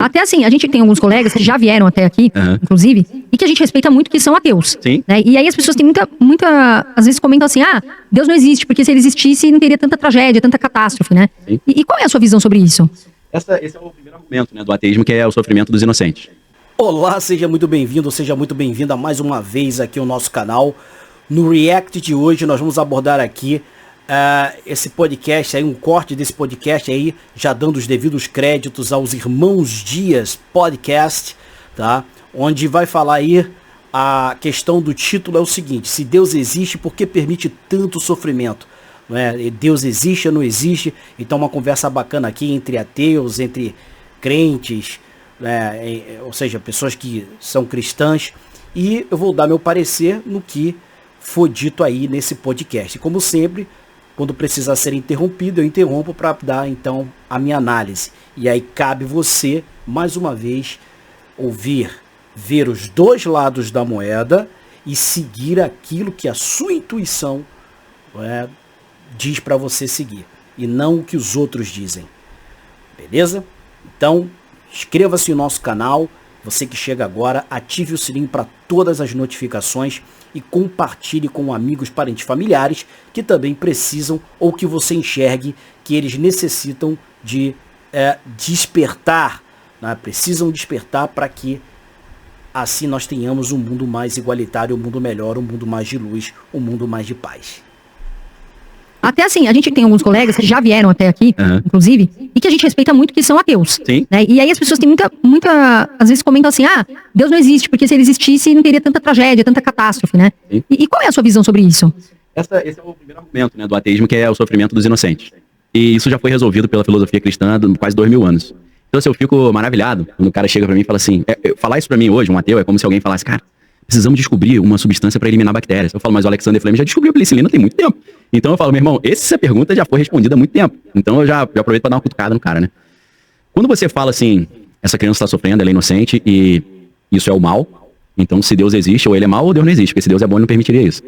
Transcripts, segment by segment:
Até assim, a gente tem alguns colegas que já vieram até aqui, inclusive, e que a gente respeita muito, que são ateus. Sim. Né? E aí as pessoas têm às vezes comentam assim, Deus não existe, porque se ele existisse não teria tanta tragédia, tanta catástrofe, né? E qual é a sua visão sobre isso? Esse é o primeiro argumento, né, do ateísmo, que é o sofrimento dos inocentes. Olá, seja muito bem-vindo, seja muito bem-vinda mais uma vez aqui ao nosso canal. No React de hoje nós vamos abordar aqui esse podcast, aí, um corte desse podcast aí, já dando os devidos créditos aos Irmãos Dias Podcast, tá? Onde vai falar aí, a questão do título é o seguinte: se Deus existe, por que permite tanto sofrimento? Não é? Deus existe ou não existe? Então uma conversa bacana aqui entre ateus, entre crentes, ou seja, pessoas que são cristãs, e eu vou dar meu parecer no que foi dito aí nesse podcast. E como sempre, quando precisar ser interrompido, eu interrompo para dar então a minha análise. E aí cabe você, mais uma vez, ver os dois lados da moeda e seguir aquilo que a sua intuição diz para você seguir, e não o que os outros dizem. Beleza? Então, inscreva-se no nosso canal. Você que chega agora, ative o sininho para todas as notificações e compartilhe com amigos, parentes, familiares que também precisam, ou que você enxergue que eles necessitam de despertar, né? Precisam despertar para que assim nós tenhamos um mundo mais igualitário, um mundo melhor, um mundo mais de luz, um mundo mais de paz. Até assim, a gente tem alguns colegas que já vieram até aqui, inclusive, e que a gente respeita muito, que são ateus. Sim. Né? E aí as pessoas têm às vezes comentam assim, Deus não existe, porque se ele existisse não teria tanta tragédia, tanta catástrofe, né? E qual é a sua visão sobre isso? Esse é o primeiro argumento, né, do ateísmo, que é o sofrimento dos inocentes. E isso já foi resolvido pela filosofia cristã há quase 2000 anos. Então assim, eu fico maravilhado quando o cara chega pra mim e fala assim, falar isso pra mim hoje, um ateu, é como se alguém falasse, cara, precisamos descobrir uma substância para eliminar bactérias. Eu falo, mas o Alexander Fleming já descobriu a penicilina tem muito tempo. Então eu falo, meu irmão, essa pergunta já foi respondida há muito tempo. Então eu já aproveito para dar uma cutucada no cara, né? Quando você fala assim, essa criança está sofrendo, ela é inocente e isso é o mal, então se Deus existe, ou ele é mal ou Deus não existe, porque se Deus é bom, ele não permitiria isso.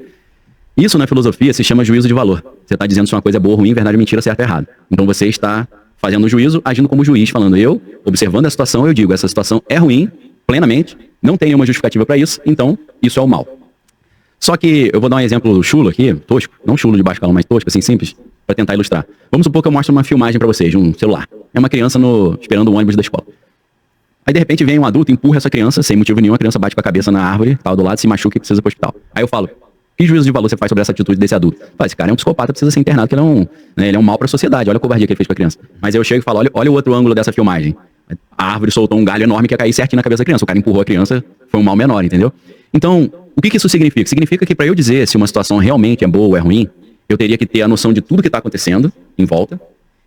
Isso na filosofia se chama juízo de valor. Você está dizendo se uma coisa é boa ou ruim, verdade ou mentira, certo ou errado. Então você está fazendo um juízo, agindo como juiz, falando, observando a situação, eu digo, essa situação é ruim, plenamente, não tem nenhuma justificativa para isso, então isso é o mal. Só que eu vou dar um exemplo chulo aqui, tosco, não chulo de baixo calão, mas tosco, assim, simples, para tentar ilustrar. Vamos supor que eu mostro uma filmagem para vocês, de um celular. É uma criança esperando o ônibus da escola. Aí de repente vem um adulto, empurra essa criança, sem motivo nenhum, a criança bate com a cabeça na árvore, tal, do lado, se machuca e precisa ir pro hospital. Aí eu falo, que juízo de valor você faz sobre essa atitude desse adulto? Fala, esse cara é um psicopata, precisa ser internado, porque ele é um mal para a sociedade, olha a covardia que ele fez com a criança. Mas aí eu chego e falo, olha o outro ângulo dessa filmagem. A árvore soltou um galho enorme que ia cair certinho na cabeça da criança. O cara empurrou a criança, foi um mal menor, entendeu? Então, o que isso significa? Significa que para eu dizer se uma situação realmente é boa ou é ruim, eu teria que ter a noção de tudo que está acontecendo em volta.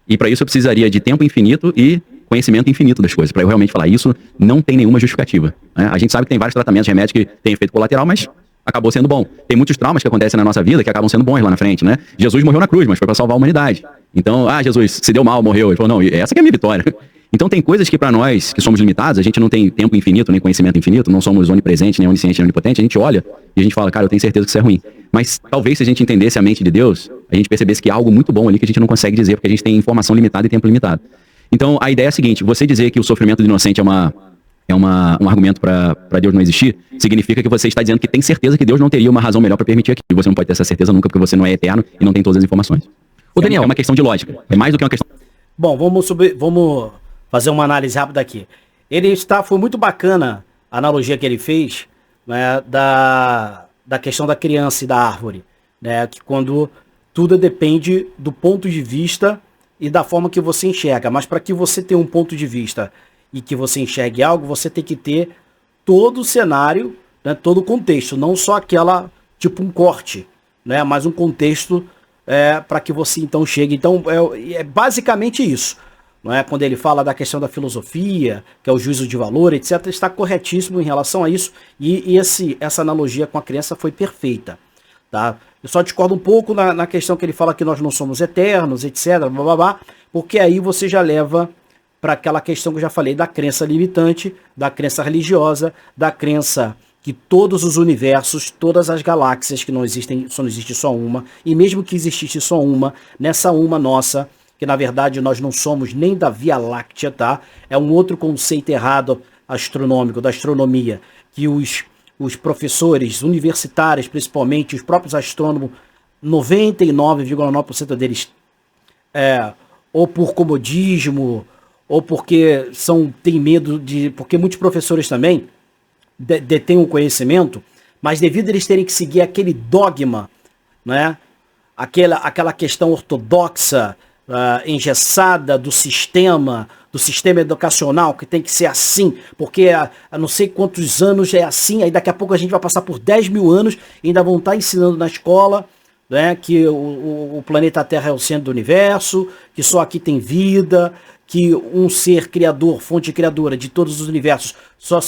E para isso eu precisaria de tempo infinito e conhecimento infinito das coisas. Para eu realmente falar, isso não tem nenhuma justificativa. Né? A gente sabe que tem vários tratamentos, remédios que têm efeito colateral, mas acabou sendo bom. Tem muitos traumas que acontecem na nossa vida que acabam sendo bons lá na frente, né? Jesus morreu na cruz, mas foi para salvar a humanidade. Então, Jesus se deu mal, morreu. Ele falou, não, essa que é a minha vitória. Então tem coisas que para nós, que somos limitados, a gente não tem tempo infinito, nem conhecimento infinito, não somos onipresentes, nem oniscientes, nem onipotentes, a gente olha e a gente fala, cara, eu tenho certeza que isso é ruim. Mas talvez se a gente entendesse a mente de Deus, a gente percebesse que há algo muito bom ali que a gente não consegue dizer, porque a gente tem informação limitada e tempo limitado. Então a ideia é a seguinte, você dizer que o sofrimento do inocente é um argumento para Deus não existir, significa que você está dizendo que tem certeza que Deus não teria uma razão melhor para permitir aquilo. Você não pode ter essa certeza nunca, porque você não é eterno e não tem todas as informações. Ô, Daniel, é uma questão de lógica, é mais do que uma questão... Bom, vamos fazer uma análise rápida aqui. Foi muito bacana a analogia que ele fez, né, da questão da criança e da árvore, né, que quando tudo depende do ponto de vista e da forma que você enxerga, mas para que você tenha um ponto de vista e que você enxergue algo, você tem que ter todo o cenário, né, todo o contexto, não só aquela, tipo um corte, né, mas um contexto para que você então chegue. Então é basicamente isso. Não é? Quando ele fala da questão da filosofia, que é o juízo de valor, etc., está corretíssimo em relação a isso, e essa analogia com a criança foi perfeita. Tá? Eu só discordo um pouco na questão que ele fala que nós não somos eternos, etc., blá, blá, blá, porque aí você já leva para aquela questão que eu já falei da crença limitante, da crença religiosa, da crença que todos os universos, todas as galáxias que não existem, só não existe só uma, e mesmo que existisse só uma, nessa uma nossa, que na verdade nós não somos nem da Via Láctea, tá? É um outro conceito errado astronômico, da astronomia, que os professores universitários, principalmente os próprios astrônomos, 99,9% deles, ou por comodismo, ou porque tem medo de... Porque muitos professores também detêm o conhecimento, mas devido a eles terem que seguir aquele dogma, né? Aquela questão ortodoxa, engessada do sistema educacional, que tem que ser assim, porque há não sei quantos anos é assim, aí daqui a pouco a gente vai passar por 10 mil anos e ainda vão estar ensinando na escola, né, que o planeta Terra é o centro do universo, que só aqui tem vida, que um ser criador, fonte criadora de todos os universos, só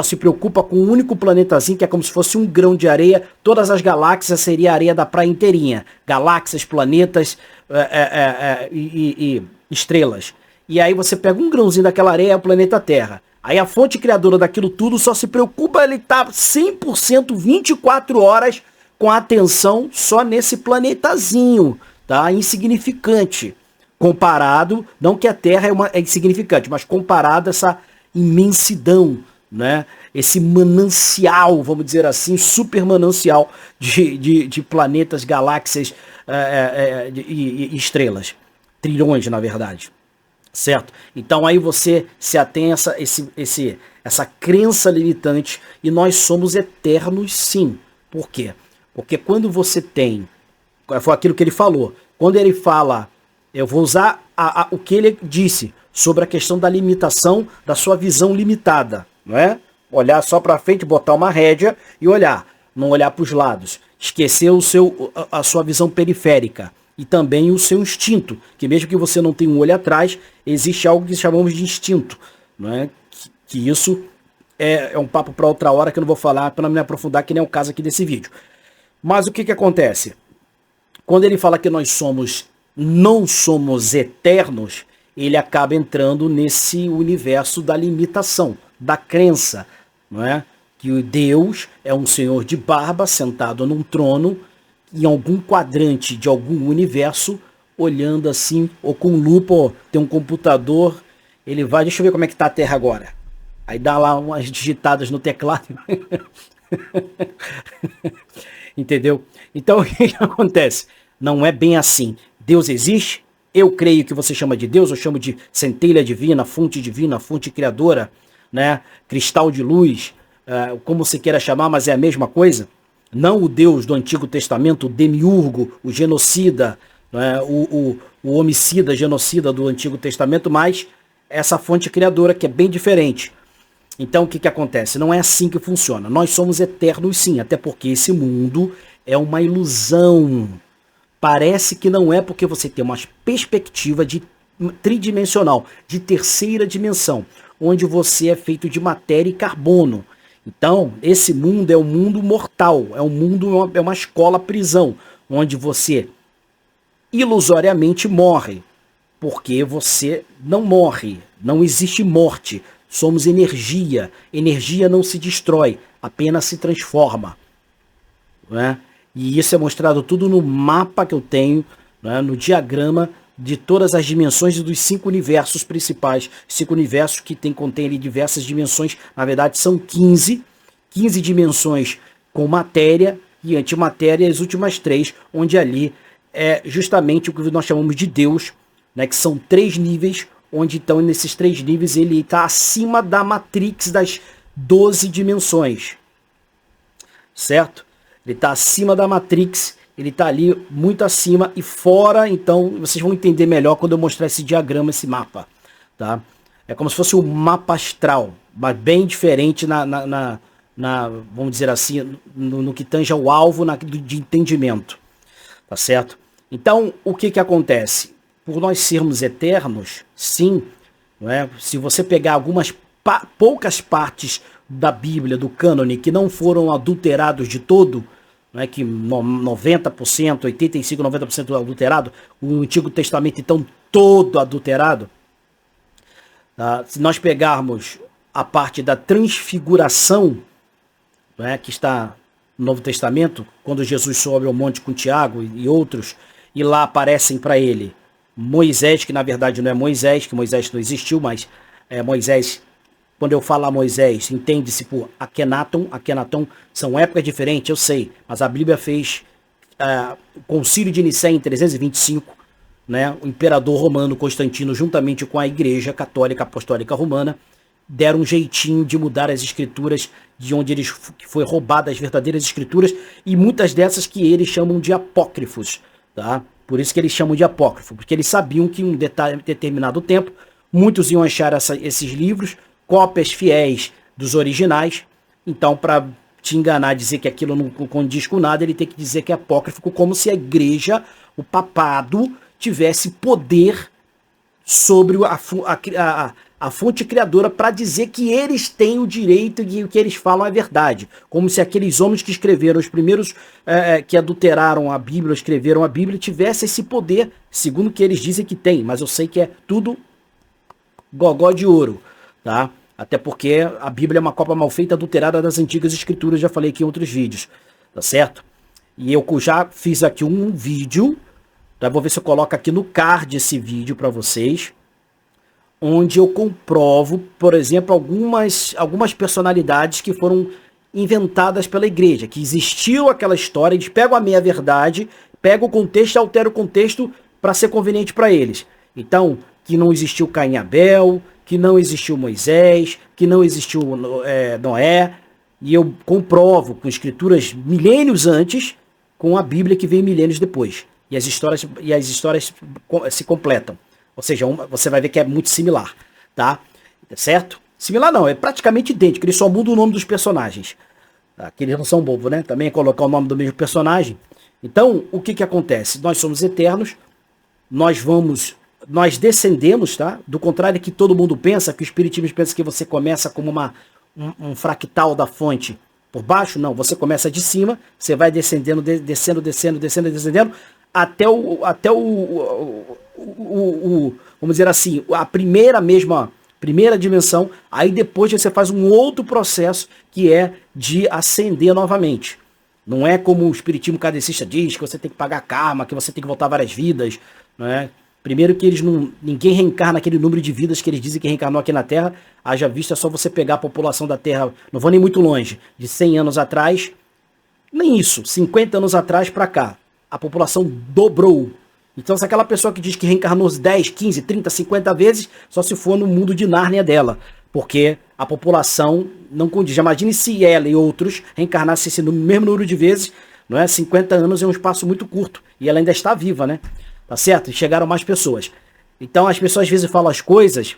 se preocupa com um único planetazinho, que é como se fosse um grão de areia. Todas as galáxias seria a areia da praia inteirinha. Galáxias, planetas e estrelas. E aí você pega um grãozinho daquela areia, é o planeta Terra. Aí a fonte criadora daquilo tudo só se preocupa, ele tá 100%, 24 horas com a atenção só nesse planetazinho, tá? Insignificante. Comparado, não que a Terra é insignificante, mas comparado a essa imensidão, né? Esse manancial, vamos dizer assim, super manancial de planetas, galáxias e estrelas. Trilhões, na verdade. Certo? Então aí você se atém a essa crença limitante, e nós somos eternos sim. Por quê? Porque quando você tem, foi aquilo que ele falou, quando ele fala, eu vou usar o que ele disse sobre a questão da limitação da sua visão limitada, não é? Olhar só para frente, botar uma rédea e olhar, não olhar para os lados, esquecer a sua visão periférica e também o seu instinto, que mesmo que você não tenha um olho atrás, existe algo que chamamos de instinto, não é? Que isso é um papo para outra hora que eu não vou falar para não me aprofundar, que nem é o caso aqui desse vídeo. Mas o que acontece? Quando ele fala que nós não somos eternos, ele acaba entrando nesse universo da limitação, da crença, não é? Que o Deus é um senhor de barba sentado num trono em algum quadrante de algum universo, olhando assim, ou com lupa, ó, tem um computador, ele vai, deixa eu ver como é que tá a Terra agora. Aí dá lá umas digitadas no teclado. Entendeu? Então o que acontece? Não é bem assim. Deus existe? Eu creio que você chama de Deus, eu chamo de centelha divina, fonte criadora, né? Cristal de luz, como você queira chamar, mas é a mesma coisa. Não o Deus do Antigo Testamento, o demiurgo, o genocida, né? o homicida, genocida do Antigo Testamento, mas essa fonte criadora que é bem diferente. Então o que acontece? Não é assim que funciona. Nós somos eternos sim, até porque esse mundo é uma ilusão. Parece que não é, porque você tem uma perspectiva tridimensional, de terceira dimensão, onde você é feito de matéria e carbono. Então, esse mundo é um mundo mortal, é uma escola-prisão, onde você ilusoriamente morre, porque você não morre, não existe morte, somos energia, energia não se destrói, apenas se transforma, não é? E isso é mostrado tudo no mapa que eu tenho, né, no diagrama de todas as dimensões e dos 5 universos principais. 5 universos que contém ali diversas dimensões. Na verdade são 15 dimensões com matéria e antimatéria, as últimas 3, onde ali é justamente o que nós chamamos de Deus, né, que são 3 níveis, onde então nesses 3 níveis ele está acima da matrix das 12 dimensões. Certo? Ele está acima da Matrix, ele está ali muito acima e fora, então vocês vão entender melhor quando eu mostrar esse diagrama, esse mapa, tá? É como se fosse um mapa astral, mas bem diferente vamos dizer assim, no que tange ao alvo de entendimento, tá certo? Então, o que acontece? Por nós sermos eternos, sim, não é? Se você pegar algumas poucas partes da Bíblia, do cânone, que não foram adulterados de todo, não é, que 90%, 85%, 90% adulterado, o Antigo Testamento então todo adulterado, tá? Se nós pegarmos a parte da transfiguração, não é, que está no Novo Testamento, quando Jesus sobe ao monte com Tiago e outros, e lá aparecem para ele Moisés, que na verdade não é Moisés, que Moisés não existiu, mas Moisés, quando eu falar Moisés, entende-se por Akenaton. Akenaton são épocas diferentes, eu sei, mas a Bíblia fez o Concílio de Nicéia em 325, né? O imperador romano Constantino, juntamente com a Igreja Católica Apostólica Romana, deram um jeitinho de mudar as escrituras de onde foi roubadas as verdadeiras escrituras, e muitas dessas que eles chamam de apócrifos, tá? Por isso que eles chamam de apócrifo, porque eles sabiam que em um determinado tempo muitos iam achar esses livros, cópias fiéis dos originais. Então, para te enganar, dizer que aquilo não condiz com nada, ele tem que dizer que é apócrifo, como se a igreja, o papado, tivesse poder sobre a fonte criadora para dizer que eles têm o direito e o que eles falam é verdade. Como se aqueles homens que escreveram, os primeiros que adulteraram a Bíblia, escreveram a Bíblia, tivessem esse poder, segundo o que eles dizem que tem. Mas eu sei que é tudo gogó de ouro, tá? Até porque a Bíblia é uma cópia mal feita, adulterada das antigas escrituras, já falei aqui em outros vídeos, tá certo? E eu já fiz aqui um vídeo, tá? Vou ver se eu coloco aqui no card esse vídeo para vocês, onde eu comprovo, por exemplo, algumas personalidades que foram inventadas pela igreja, que existiu aquela história, eles pegam a meia-verdade, pegam o contexto e alteram o contexto para ser conveniente para eles. Então, que não existiu Caim e Abel, que não existiu Moisés, que não existiu Noé, e eu comprovo com escrituras milênios antes, com a Bíblia que veio milênios depois. E as histórias se completam. Ou seja, você vai ver que é muito similar, tá? Certo? Similar não, é praticamente idêntico, ele só muda o nome dos personagens. Tá? Que eles não são bobos, né? Também é colocar o nome do mesmo personagem. Então, o que acontece? Nós somos eternos, nós descendemos, tá? Do contrário que todo mundo pensa, que o espiritismo pensa que você começa como um fractal da fonte por baixo, não, você começa de cima, você vai descendendo, descendo, até vamos dizer assim, a primeira dimensão, aí depois você faz um outro processo que é de ascender novamente. Não é como o espiritismo kardecista diz, que você tem que pagar karma, que você tem que voltar várias vidas, não é? Primeiro que ninguém reencarna aquele número de vidas que eles dizem que reencarnou aqui na Terra, haja vista, é só você pegar a população da Terra, não vou nem muito longe, de 100 anos atrás, nem isso, 50 anos atrás para cá, a população dobrou. Então se aquela pessoa que diz que reencarnou 10, 15, 30, 50 vezes, só se for no mundo de Nárnia dela, porque a população não condiz. Imagine se ela e outros reencarnassem no mesmo número de vezes, não é? 50 anos é um espaço muito curto, e ela ainda está viva, né? Tá certo? E chegaram mais pessoas. Então as pessoas às vezes falam as coisas,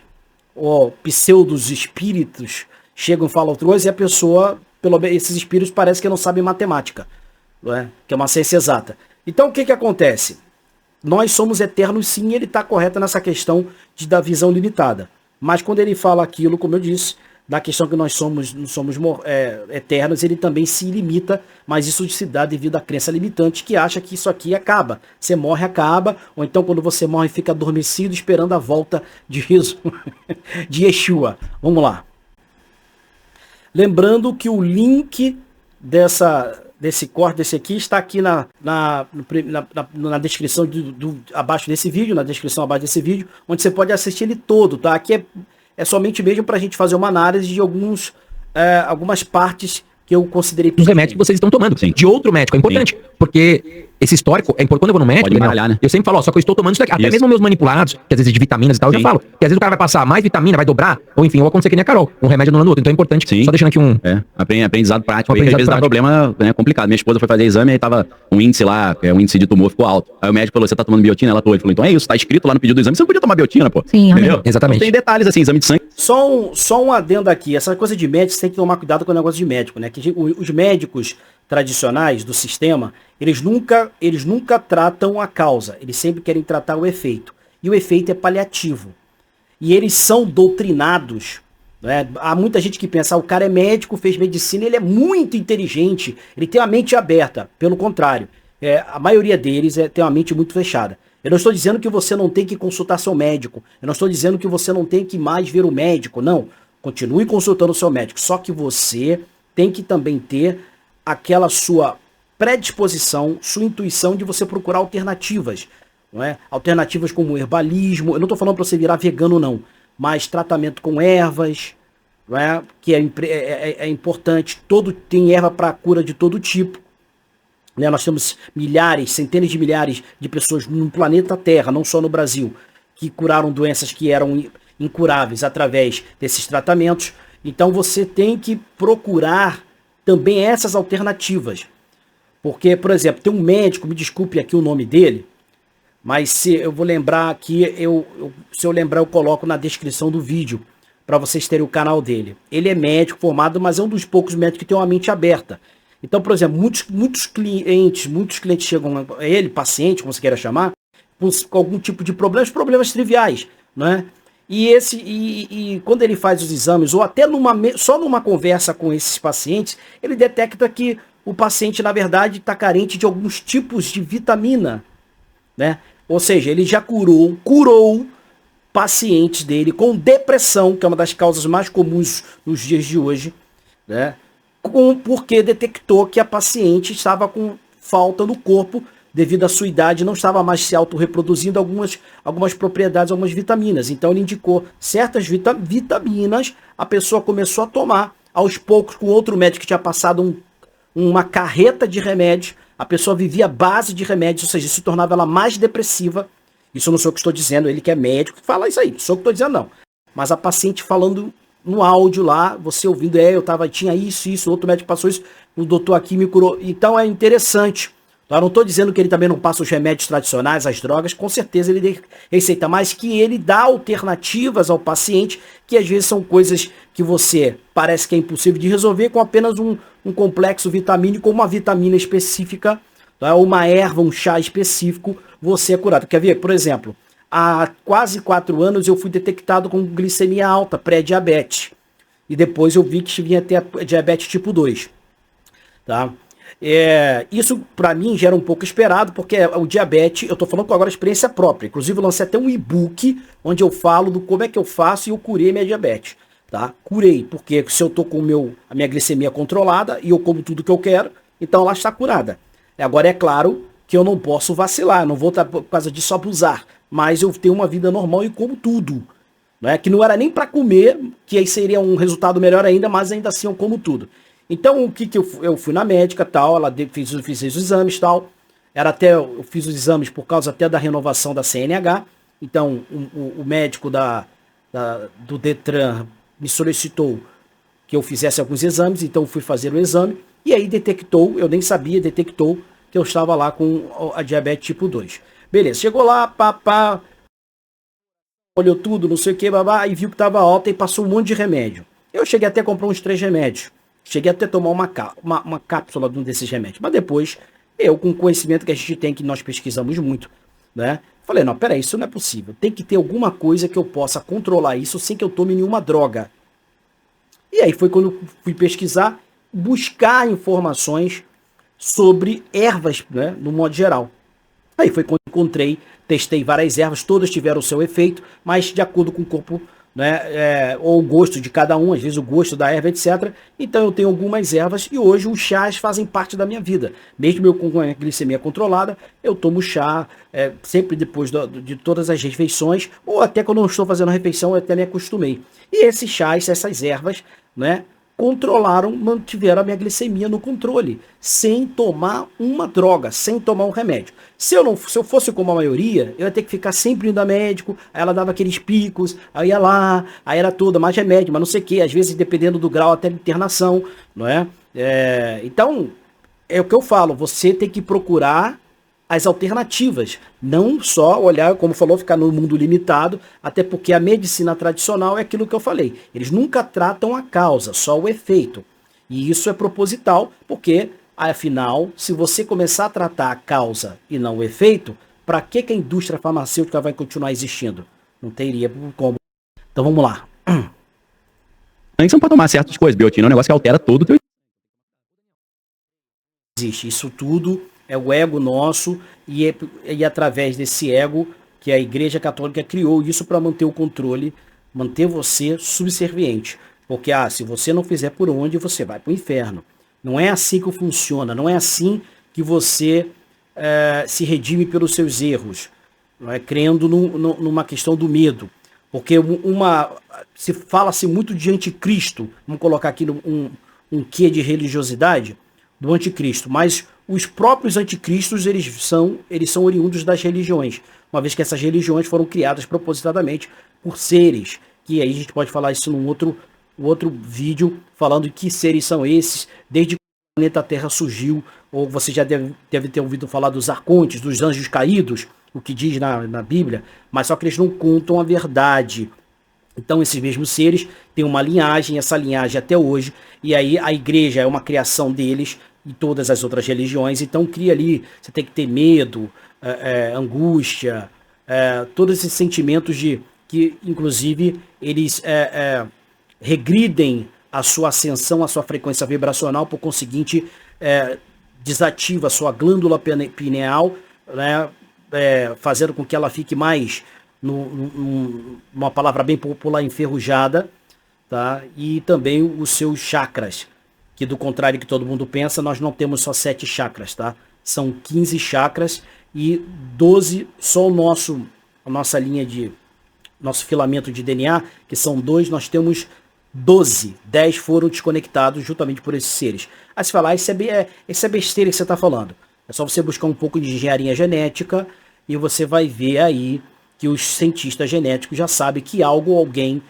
pseudos espíritos chegam e falam outra coisa, e a pessoa, esses espíritos parece que não sabem matemática, não é? Que é uma ciência exata. Então o que acontece? Nós somos eternos, sim, ele está correto nessa questão da visão limitada. Mas quando ele fala aquilo, como eu disse, da questão que nós não somos eternos, ele também se limita, mas isso se dá devido à crença limitante que acha que isso aqui acaba. Você morre, acaba, ou então quando você morre fica adormecido esperando a volta de Yeshua. Vamos lá. Lembrando que o link desse corte, desse aqui, está aqui na descrição abaixo desse vídeo, onde você pode assistir ele todo, tá? Aqui é somente mesmo para a gente fazer uma análise de algumas partes que eu considerei os remédios que vocês estão tomando. Sim. De outro médico. É importante. Sim. Porque esse histórico é importante. Quando eu vou no médico, né? Eu sempre falo, só que eu estou tomando isso daqui. Até mesmo meus manipulados, que às vezes de vitaminas e tal, sim, eu já falo. Que às vezes o cara vai passar mais vitamina, vai dobrar, ou enfim, ou acontecer que nem a Carol. Um remédio anulando o outro. Então é importante. Sim. Só deixando aqui aprendizado prático. Às vezes dá problema, né, complicado. Minha esposa foi fazer exame e tava um índice lá, um índice de tumor ficou alto. Aí o médico falou, você tá tomando biotina? Ela falou, então é isso, tá escrito lá no pedido do exame, você não podia tomar biotina, pô. Sim, entendeu? Exatamente. Então, tem detalhes assim, exame de sangue. Só um adendo aqui, essa coisa de médico, você tem que tomar cuidado com o negócio de médico, né? Que os médicos tradicionais do sistema, eles nunca tratam a causa, eles sempre querem tratar o efeito. E o efeito é paliativo. E eles são doutrinados, né? Há muita gente que pensa, o cara é médico, fez medicina, ele é muito inteligente, ele tem a mente aberta. Pelo contrário, a maioria deles tem uma mente muito fechada. Eu não estou dizendo que você não tem que consultar seu médico, eu não estou dizendo que você não tem que mais ver o médico, não. Continue consultando o seu médico, só que você tem que também ter aquela sua predisposição, sua intuição de você procurar alternativas. não é? Alternativas como herbalismo, eu não estou falando para você virar vegano não, mas tratamento com ervas, não é? Que é importante, tem erva para cura de todo tipo. Né? Nós temos milhares, centenas de milhares de pessoas no planeta Terra, não só no Brasil, que curaram doenças que eram incuráveis através desses tratamentos. Então você tem que procurar também essas alternativas. Porque, por exemplo, tem um médico, me desculpe aqui o nome dele, mas se eu vou lembrar aqui, se eu lembrar eu coloco na descrição do vídeo, para vocês terem o canal dele. Ele é médico formado, mas é um dos poucos médicos que tem uma mente aberta. Então, por exemplo, muitos clientes chegam a ele, paciente, como você queira chamar, com algum tipo de problemas triviais, né? E quando ele faz os exames, ou até só numa conversa com esses pacientes, ele detecta que o paciente, na verdade, está carente de alguns tipos de vitamina, né? Ou seja, ele já curou pacientes dele com depressão, que é uma das causas mais comuns nos dias de hoje, né? Porque detectou que a paciente estava com falta no corpo, devido à sua idade, não estava mais se autorreproduzindo algumas propriedades, algumas vitaminas. Então ele indicou certas vitaminas, a pessoa começou a tomar, aos poucos, com outro médico que tinha passado uma carreta de remédios, a pessoa vivia à base de remédios, ou seja, se tornava ela mais depressiva. Isso não sou eu que estou dizendo, ele que é médico, fala isso aí, não sou eu que estou dizendo não. Mas a paciente falando no áudio lá, você ouvindo, tinha isso, outro médico passou isso, o doutor aqui me curou. Então é interessante. Eu não estou dizendo que ele também não passa os remédios tradicionais, as drogas, com certeza ele receita, mas que ele dá alternativas ao paciente, que às vezes são coisas que você parece que é impossível de resolver com apenas um complexo vitamínico ou uma vitamina específica, tá? Uma erva, um chá específico, você é curado. Quer ver? Por exemplo, há quase 4 anos eu fui detectado com glicemia alta, pré-diabetes, e depois eu vi que vinha ter a diabetes tipo 2, tá? Isso para mim já era um pouco esperado, porque o diabetes, eu tô falando com agora experiência própria, inclusive eu lancei até um e-book onde eu falo do como é que eu faço e eu curei minha diabetes, tá? Curei, porque se eu tô com a minha glicemia controlada e eu como tudo que eu quero, então ela está curada. Agora é claro que eu não posso vacilar, não vou por causa disso abusar, mas eu tenho uma vida normal e como tudo, né? Que não era nem para comer, que aí seria um resultado melhor ainda, mas ainda assim eu como tudo. Então, o que eu fui na médica, tal, ela fiz os exames, tal. Eu fiz os exames por causa até da renovação da CNH. Então, o médico do Detran me solicitou que eu fizesse alguns exames, então eu fui fazer o exame. E aí detectou, eu nem sabia, detectou que eu estava lá com a diabetes tipo 2. Beleza, chegou lá, olhou tudo, não sei o que, babá, e viu que estava alta e passou um monte de remédio. Eu cheguei até a comprar uns 3 remédios. Cheguei até a tomar uma cápsula de um desses remédios. Mas depois, eu com o conhecimento que a gente tem, que nós pesquisamos muito, né? Falei, não, peraí, isso não é possível. Tem que ter alguma coisa que eu possa controlar isso sem que eu tome nenhuma droga. E aí foi quando eu fui pesquisar, buscar informações sobre ervas, né? No modo geral. Aí foi quando encontrei, testei várias ervas, todas tiveram o seu efeito, mas de acordo com o corpo, né, ou o gosto de cada um, às vezes o gosto da erva, etc. Então eu tenho algumas ervas e hoje os chás fazem parte da minha vida. Mesmo eu com a glicemia controlada, eu tomo chá sempre depois de todas as refeições, ou até quando eu não estou fazendo a refeição, eu até me acostumei. E esses chás, essas ervas, né, mantiveram a minha glicemia no controle, sem tomar uma droga, sem tomar um remédio. Se eu fosse como a maioria, eu ia ter que ficar sempre indo a médico, aí ela dava aqueles picos, aí ia lá, aí era toda mais remédio, mas não sei o que, às vezes dependendo do grau até de internação, não é? Então, é o que eu falo, você tem que procurar as alternativas, não só olhar, como falou, ficar no mundo limitado, até porque a medicina tradicional é aquilo que eu falei, eles nunca tratam a causa, só o efeito, e isso é proposital, porque, afinal, se você começar a tratar a causa e não o efeito, para que a indústria farmacêutica vai continuar existindo? Não teria como. Então vamos lá. Antes você não pode tomar certas coisas, biotina é um negócio que altera todo o teu... Existe, isso tudo é o ego nosso e através desse ego que a Igreja Católica criou isso para manter o controle, manter você subserviente. Porque se você não fizer por onde, você vai para o inferno. Não é assim que funciona, não é assim que você se redime pelos seus erros. não é? Crendo numa questão do medo. Porque se fala-se muito de anticristo, vamos colocar aqui um quê de religiosidade do anticristo, mas os próprios anticristos, eles são oriundos das religiões, uma vez que essas religiões foram criadas propositadamente por seres, que aí a gente pode falar isso num outro vídeo, falando de que seres são esses, desde que o planeta Terra surgiu, ou você já deve ter ouvido falar dos arcontes, dos anjos caídos, o que diz na Bíblia, mas só que eles não contam a verdade. Então esses mesmos seres têm uma linhagem, essa linhagem até hoje, e aí a igreja é uma criação deles e todas as outras religiões, então cria ali, você tem que ter medo, angústia, todos esses sentimentos que inclusive eles regridem a sua ascensão, a sua frequência vibracional, por conseguinte desativa a sua glândula pineal, né, fazendo com que ela fique mais, uma palavra bem popular, enferrujada, tá? E também os seus chakras, que do contrário que todo mundo pensa, nós não temos só 7 chakras, tá? São 15 chakras e 12, só a nossa linha nosso filamento de DNA, que são 2, nós temos 12, 10 foram desconectados justamente por esses seres. Aí você fala, isso é besteira que você está falando. É só você buscar um pouco de engenharia genética e você vai ver aí que os cientistas genéticos já sabem que alguém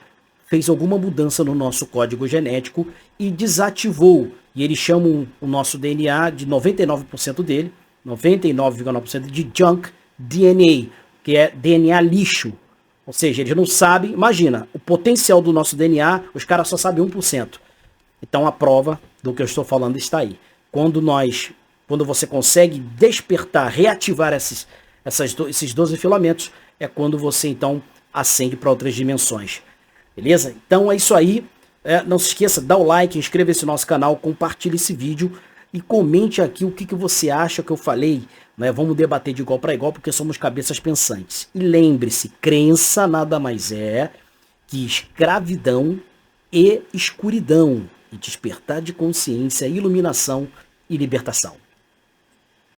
fez alguma mudança no nosso código genético e desativou. E eles chamam o nosso DNA de 99% dele, 99,9% de junk DNA, que é DNA lixo. Ou seja, eles não sabem, imagina, o potencial do nosso DNA, os caras só sabem 1%. Então a prova do que eu estou falando está aí. Quando você consegue despertar, reativar esses 12 filamentos, é quando você então ascende para outras dimensões. Beleza? Então é isso aí. Não se esqueça, dá o like, inscreva-se no nosso canal, compartilhe esse vídeo e comente aqui o que você acha que eu falei. Né? Vamos debater de igual para igual, porque somos cabeças pensantes. E lembre-se, crença nada mais é que escravidão e escuridão, e despertar de consciência, iluminação e libertação.